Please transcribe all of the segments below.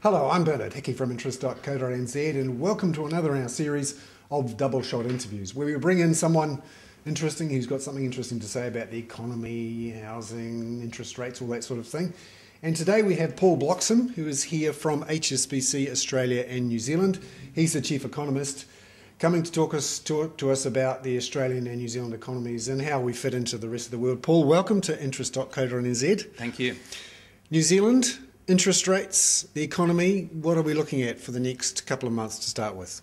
Hello, I'm Bernard Hickey from interest.co.nz and welcome to another in our series of double shot interviews where we bring in someone interesting who's got something interesting to say about the economy, housing, interest rates, all that sort of thing. And today we have Paul Bloxham, who is here from HSBC Australia and New Zealand. He's the chief economist, coming to talk to us about the Australian and New Zealand economies and how we fit into the rest of the world. Paul, welcome to interest.co.nz. Thank you. New Zealand, interest rates, the economy, what are we looking at for the next couple of months to start with?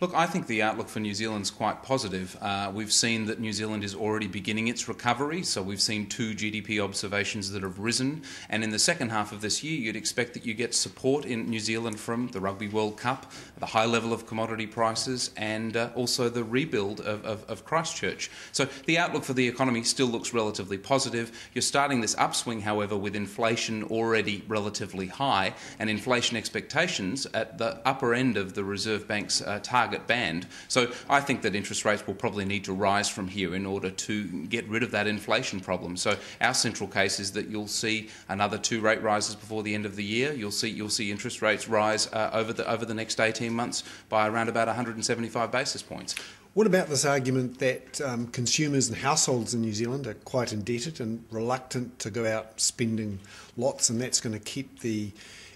Look, I think the outlook for New Zealand is quite positive. We've seen that New Zealand is already beginning its recovery, so we've seen 2 GDP observations that have risen, and in the second half of this year you'd expect that you get support in New Zealand from the Rugby World Cup, the high level of commodity prices, and also the rebuild of Christchurch. So the outlook for the economy still looks relatively positive. You're starting this upswing, however, with inflation already relatively high, and inflation expectations at the upper end of the Reserve Bank's target band. So I think that interest rates will probably need to rise from here in order to get rid of that inflation problem. So our central case is that you'll see another 2 rate rises before the end of the year. You'll see interest rates rise over the next 18 months by around about 175 basis points. What about this argument that consumers and households in New Zealand are quite indebted and reluctant to go out spending lots, and that's going to keep the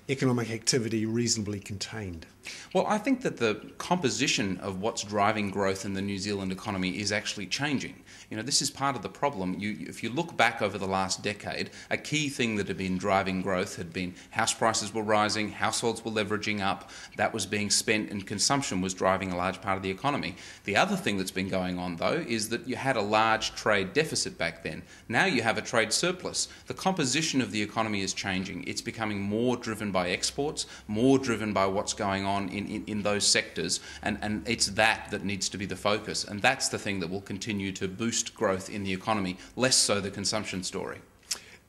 economic activity reasonably contained? Well, I think that the composition of what's driving growth in the New Zealand economy is actually changing. You know, this is part of the problem. If you look back over the last decade, a key thing that had been driving growth had been house prices were rising, households were leveraging up, that was being spent, and consumption was driving a large part of the economy. The other thing that's been going on, though, is that you had a large trade deficit back then. Now you have a trade surplus. The composition of the economy is changing. It's becoming more driven by exports, more driven by what's going on in those sectors, and it's that needs to be the focus, and that's the thing that will continue to boost growth in the economy, less so the consumption story.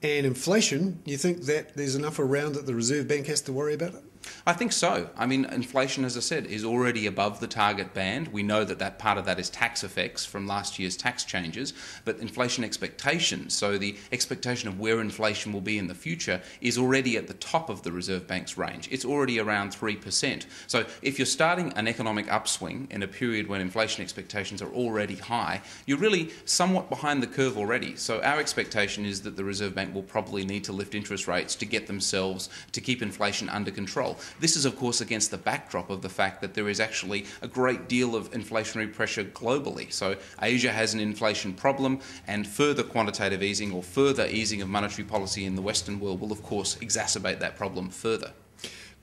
And inflation, you think that there's enough around that the Reserve Bank has to worry about it? I think so. I mean, inflation, as I said, is already above the target band. We know that part of that is tax effects from last year's tax changes, but inflation expectations, so the expectation of where inflation will be in the future, is already at the top of the Reserve Bank's range. It's already around 3%. So if you're starting an economic upswing in a period when inflation expectations are already high, you're really somewhat behind the curve already. So our expectation is that the Reserve Bank will probably need to lift interest rates to get themselves to keep inflation under control. This is, of course, against the backdrop of the fact that there is actually a great deal of inflationary pressure globally. So Asia has an inflation problem, and further quantitative easing or further easing of monetary policy in the Western world will, of course, exacerbate that problem further.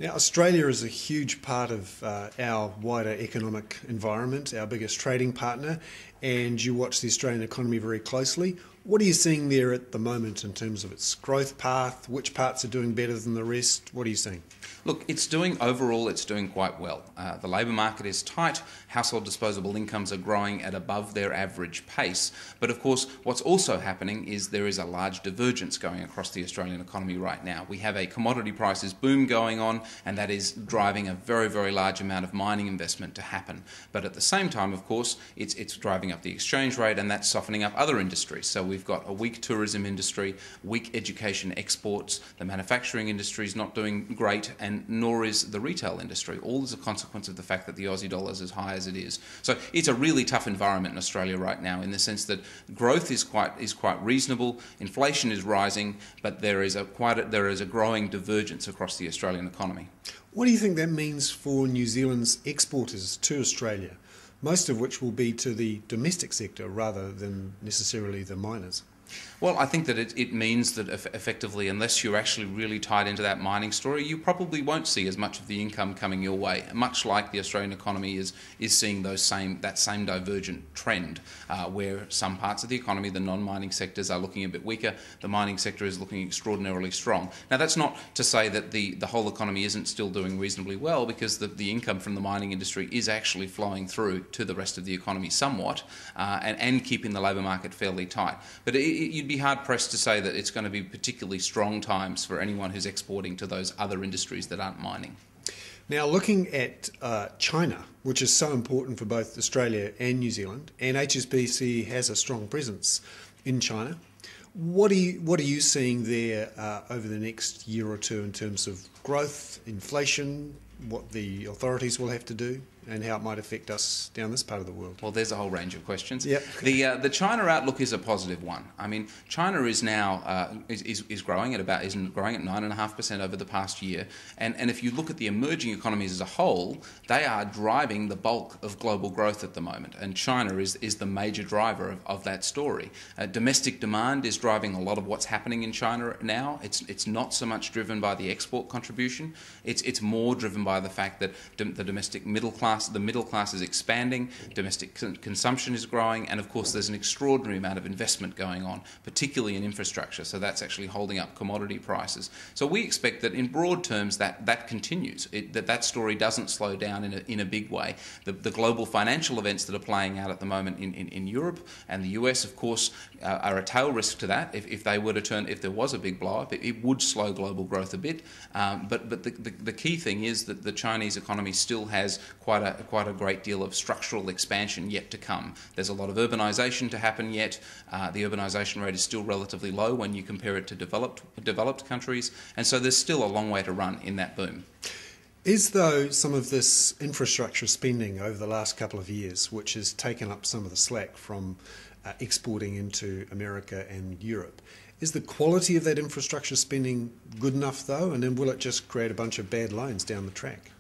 Now, Australia is a huge part of our wider economic environment, our biggest trading partner, and you watch the Australian economy very closely. What are you seeing there at the moment in terms of its growth path? Which parts are doing better than the rest? What are you seeing? Look, overall it's doing quite well. The labour market is tight, household disposable incomes are growing at above their average pace, but of course what's also happening is there is a large divergence going across the Australian economy right now. We have a commodity prices boom going on, and that is driving a very, very large amount of mining investment to happen. But at the same time, of course, it's driving up the exchange rate, and that's softening up other industries. So we've got a weak tourism industry, weak education exports, the manufacturing industry is not doing great, and nor is the retail industry, all as a consequence of the fact that the Aussie dollar is as high as it is. So it's a really tough environment in Australia right now, in the sense that growth is quite reasonable, inflation is rising, but there is a growing divergence across the Australian economy. What do you think that means for New Zealand's exporters to Australia, most of which will be to the domestic sector rather than necessarily the miners? Well, I think that it means that effectively, unless you're actually really tied into that mining story, you probably won't see as much of the income coming your way, much like the Australian economy is seeing that same divergent trend, where some parts of the economy, the non-mining sectors, are looking a bit weaker, the mining sector is looking extraordinarily strong. Now, that's not to say that the whole economy isn't still doing reasonably well, because the income from the mining industry is actually flowing through to the rest of the economy somewhat, and keeping the labour market fairly tight. But you'd be hard-pressed to say that it's going to be particularly strong times for anyone who's exporting to those other industries that aren't mining. Now, looking at China, which is so important for both Australia and New Zealand, and HSBC has a strong presence in China, what are you seeing there over the next year or two in terms of growth, inflation, what the authorities will have to do, and how it might affect us down this part of the world? Well, there's a whole range of questions. Yep. The China outlook is a positive one. I mean, China is now is growing at 9.5% over the past year, and if you look at the emerging economies as a whole, they are driving the bulk of global growth at the moment, and China is the major driver of that story. Domestic demand is driving a lot of what's happening in China now. It's not so much driven by the export contribution. It's more driven by the fact that the domestic middle class is expanding, domestic consumption is growing, and of course there's an extraordinary amount of investment going on, particularly in infrastructure, so that's actually holding up commodity prices. So we expect that in broad terms that continues, that story doesn't slow down in a big way. The global financial events that are playing out at the moment in Europe and the US, of course, are a tail risk to that. If they were to turn, if there was a big blow-up, it would slow global growth a bit. But the key thing is that the Chinese economy still has quite a great deal of structural expansion yet to come. There's a lot of urbanisation to happen yet. The urbanisation rate is still relatively low when you compare it to developed countries, and so there's still a long way to run in that boom. Is, though, some of this infrastructure spending over the last couple of years, which has taken up some of the slack from exporting into America and Europe, is the quality of that infrastructure spending good enough, though, and then will it just create a bunch of bad loans down the track?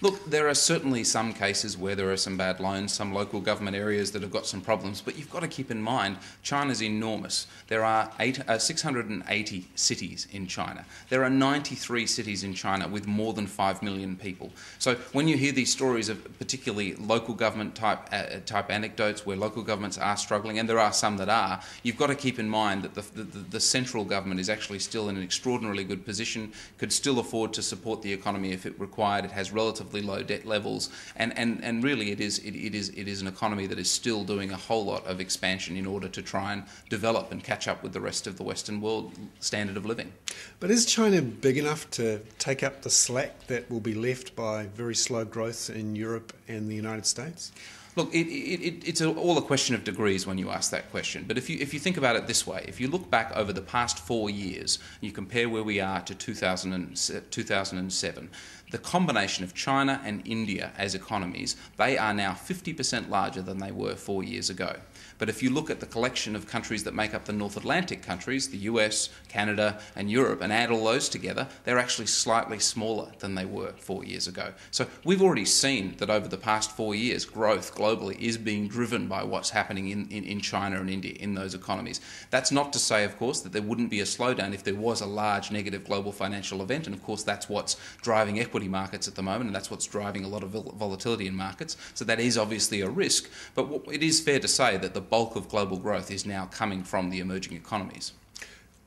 Look, there are certainly some cases where there are some bad loans, some local government areas that have got some problems, but you've got to keep in mind China's enormous. There are 680 cities in China. There are 93 cities in China with more than 5 million people. So when you hear these stories of particularly local government type anecdotes where local governments are struggling, and there are some that are, you've got to keep in mind that the central government is actually still in an extraordinarily good position, could still afford to support the economy if it required. It has relatively low debt levels, and really it is an economy that is still doing a whole lot of expansion in order to try and develop and catch up with the rest of the Western world standard of living. But is China big enough to take up the slack that will be left by very slow growth in Europe and the United States? Look, it's all a question of degrees when you ask that question. But if you think about it this way, if you look back over the past 4 years, you compare where we are to 2007, the combination of China and India as economies, they are now 50% larger than they were 4 years ago. But if you look at the collection of countries that make up the North Atlantic countries, the US, Canada and Europe, and add all those together, they're actually slightly smaller than they were 4 years ago. So we've already seen that over the past 4 years, growth globally is being driven by what's happening in China and India, in those economies. That's not to say, of course, that there wouldn't be a slowdown if there was a large negative global financial event, and of course that's what's driving equity markets at the moment, and that's what's driving a lot of volatility in markets. So that is obviously a risk, but it is fair to say that the bulk of global growth is now coming from the emerging economies.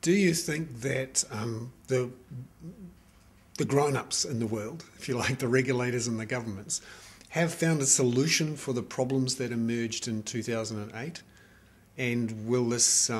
Do you think that the grown-ups in the world, if you like, the regulators and the governments, have found a solution for the problems that emerged in 2008? And will this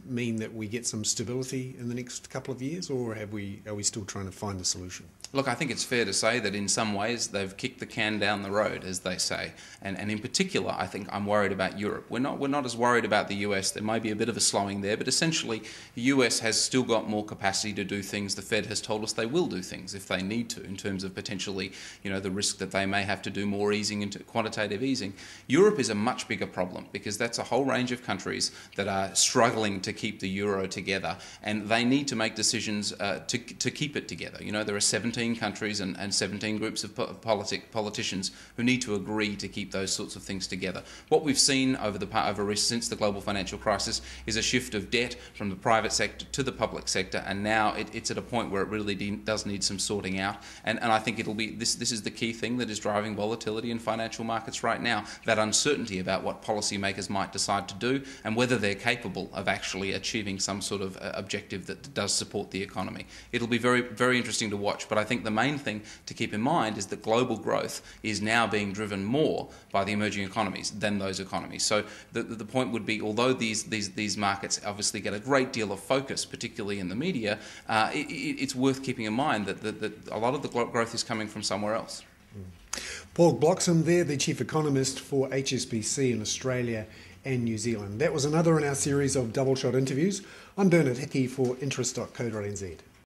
mean that we get some stability in the next couple of years, or are we still trying to find a solution? Look, I think it's fair to say that in some ways they've kicked the can down the road, as they say. And in particular, I think I'm worried about Europe. We're not as worried about the US. There may be a bit of a slowing there, but essentially the US has still got more capacity to do things. The Fed has told us they will do things if they need to, in terms of potentially, the risk that they may have to do more easing into quantitative easing. Europe is a much bigger problem because that's a whole range of countries that are struggling to keep the euro together, and they need to make decisions to keep it together. There are 17 countries and 17 groups of politicians who need to agree to keep those sorts of things together. What we've seen since the global financial crisis is a shift of debt from the private sector to the public sector, and now it's at a point where it really does need some sorting out. And I think it'll be this is the key thing that is driving volatility in financial markets right now, that uncertainty about what policymakers might decide to do and whether they're capable of actually achieving some sort of objective that does support the economy. It'll be very, very interesting to watch, but I think the main thing to keep in mind is that global growth is now being driven more by the emerging economies than those economies. So the point would be, although these markets obviously get a great deal of focus, particularly in the media, it's worth keeping in mind that a lot of the growth is coming from somewhere else. Paul Bloxham there, the Chief Economist for HSBC in Australia and New Zealand. That was another in our series of double shot interviews. I'm Bernard Hickey for interest.co.nz.